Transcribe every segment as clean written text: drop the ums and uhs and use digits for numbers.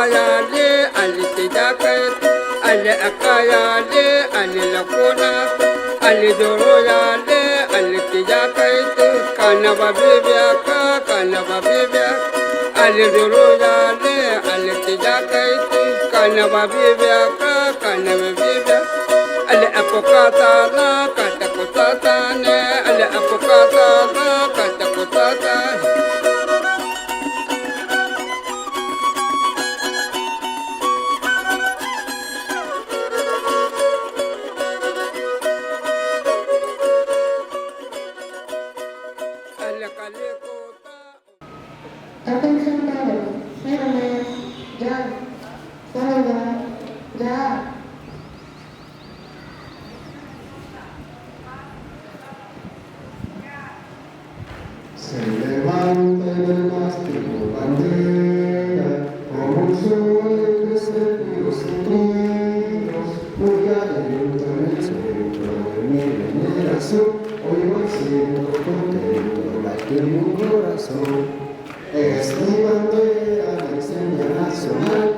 akayale alitidakait ale akayale alilakuna alidoroyale alitidakait kana babibiaka alidoroyale alitidakait kana babibiaka ale apokatana katakotatane ale apokatana katakotatane. Attention parents, Middleman, John, Sullivan, John. Se levanta en el mástil tu bandera, como un sol crece los centurinos, muy alegre en el centro de mi veneración, hoy me siento contento, late en mi corazón. Es mi bandera, la señal nacional,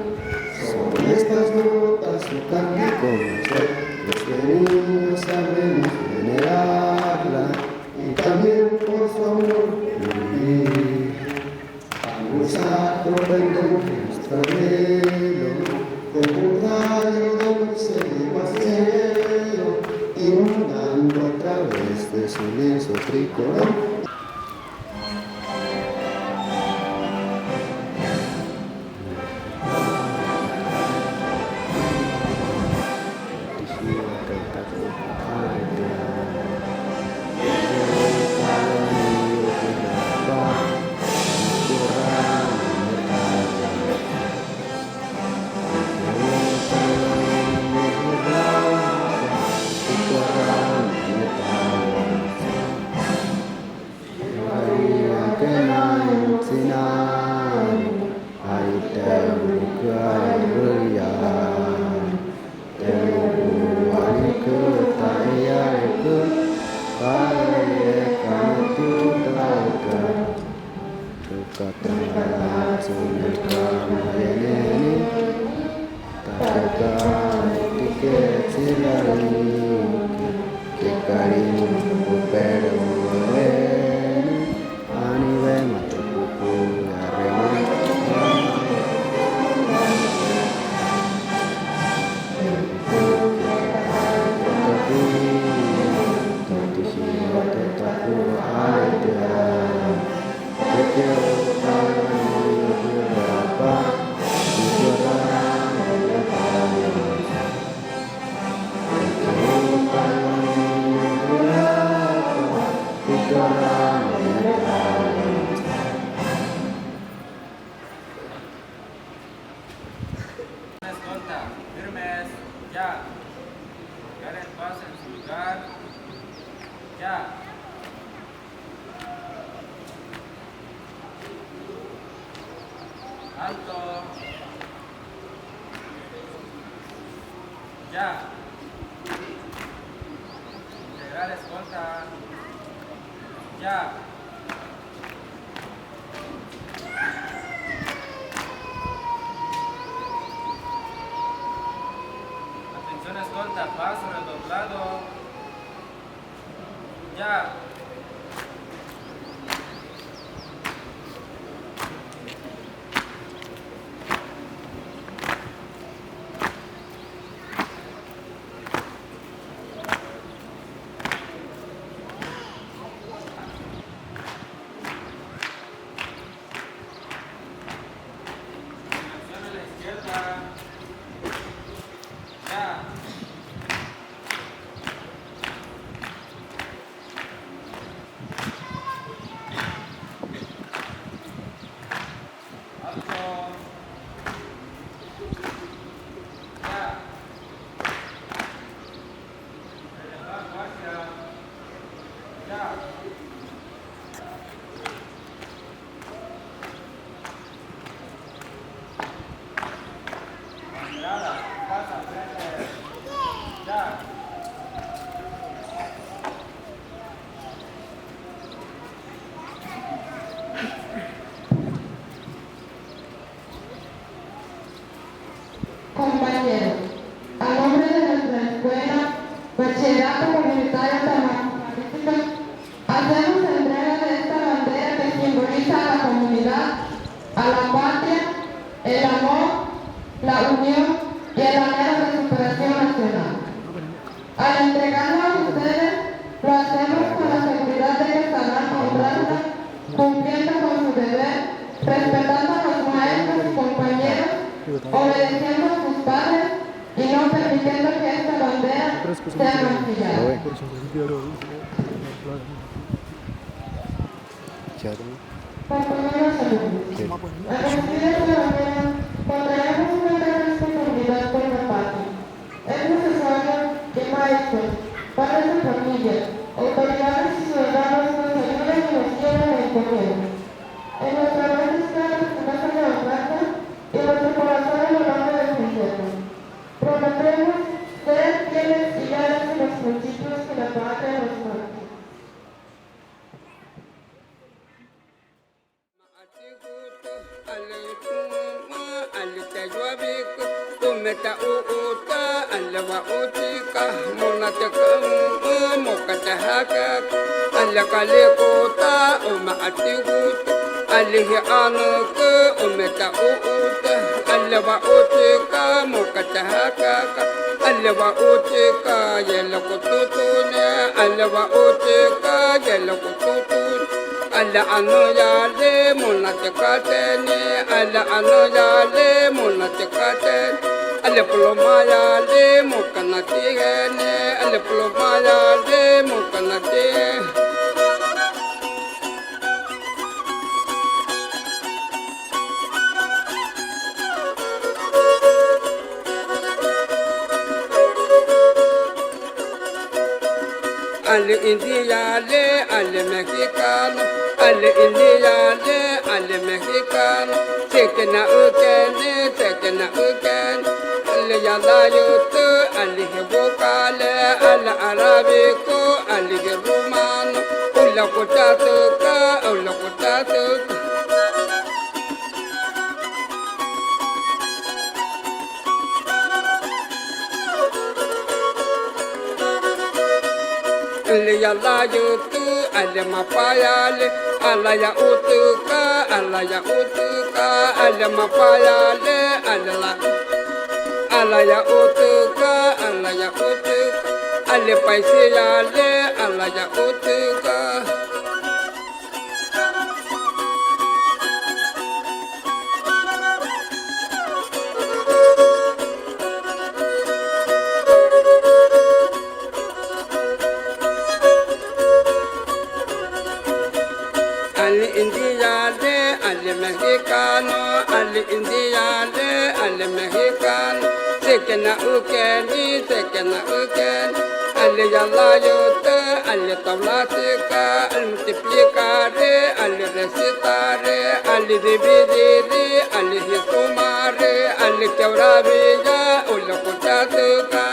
son estas notas su canto comercial, los que niños sabremos venerarla, y también por su amor vivir. Vamos a prender nuestro anhelo, como un rayo del cielo al cielo, inundando a través de su lienzo tricolor. Firmes, ya. Karen pasa en su lugar. Ya. Alto. Ya. Integral escolta. Ya. Atención escolta, paso redoblado. Ya. Atención a la izquierda. Ya. Secretario Tamaulipas, hacemos entrega de esta bandera que simboliza a la comunidad, a la patria, el amor, la unión y el anhelo de superación nacional. Al entregarlo a ustedes, lo hacemos con la seguridad de que estarán honrando, cumpliendo con su deber, respetando a los maestros y compañeros, obedeciendo a sus padres y no permitiendo que esta bandera sea mancillada. Compañeros alumnos, al recibir esta bandera, contraemos una gran responsabilidad con la patria. Es necesario que maestros, padres de familia, autoridades y ciudadanos nos ayuden y nos guíen en el camino. En nuestra mente está la esperanza de la plata y en nuestro corazón el honor de defendernos. Prometemos ser fieles y leales en los principios que la patria nos marca. Meta uta alwa utika monateka mokata haka alakale kota uma atigut alihi anuka umeta uta alwa utika mokata haka alwa utika yela kututune alwa utika yela kututune ala ano yale monateka tene ala ano yale monateka tene ale plomaya le mokanati ne ale plomaya le mokanati ale India le ale mexicano ale India le ale mexicano tekena ukene alle yalayoto alle vocale alle arabico alle romano ulla kotatuka alle yalayoto alle mapayale alla ya utuka alle mapayale alla ya utuka alle paise yale alla ya utuka alle indiane alle mexicano alle indiane alle mexicano sekena ukeni alle yalayota alle tablatica alle multiplicare alle recitare alle dividere alle sumare alle quebradilla ulla kotatuka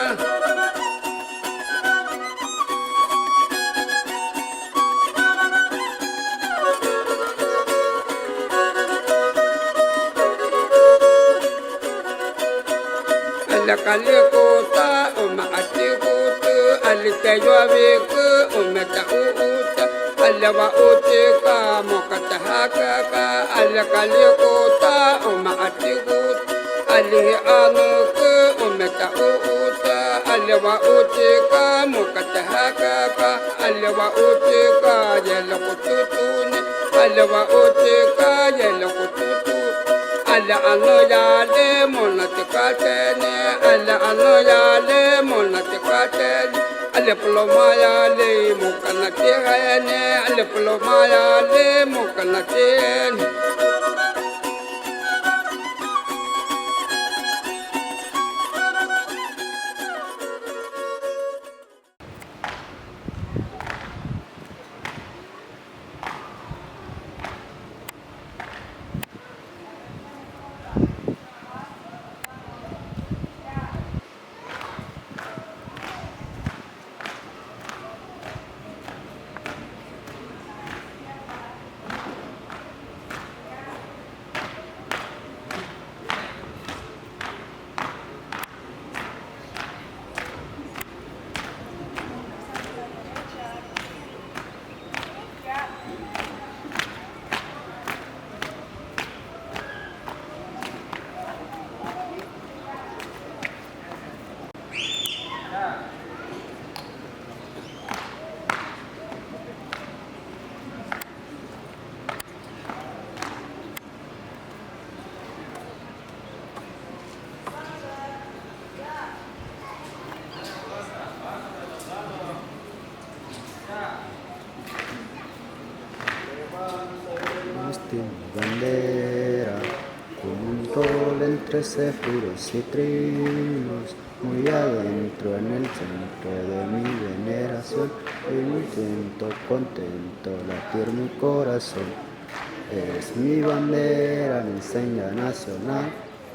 alla kalikota uma atikutu alle tayoabiku uma tauta alle wa utika mokata hakaka alle kalikota uma atikutu alle anuku uma tauta alle wa utika mokata hakaka alle wa utika yela kututune alle wa utika yela kututune alla ano yale monatikatene alla ano yale monatikatene alle ploma yale mokanatirene alle ploma yale mokanatirene entre céfiros y trinos, muy adentro en el centro de mi veneración, y muy contento latir mi corazón. Es mi bandera, mi enseña nacional,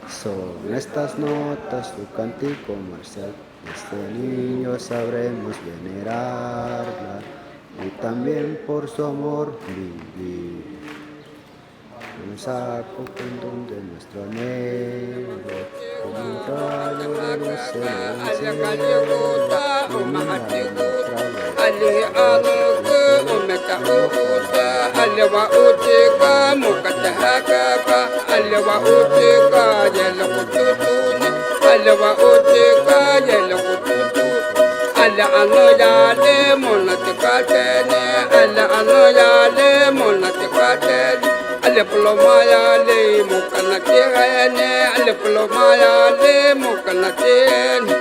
son estas notas su cántico marcial. Desde niños sabremos venerarla y también por su amor vivir. Un saco con de nuestro anhelo, como un rayo de luz se Ali alaga umeka uta alwa utika mukatahaka alwa utika yelo kututuni alwa utika yelo kututu ala anoyale monatikatene ala anoyale monatikatene ale plomayale mukanatene ale plomayale mukanatene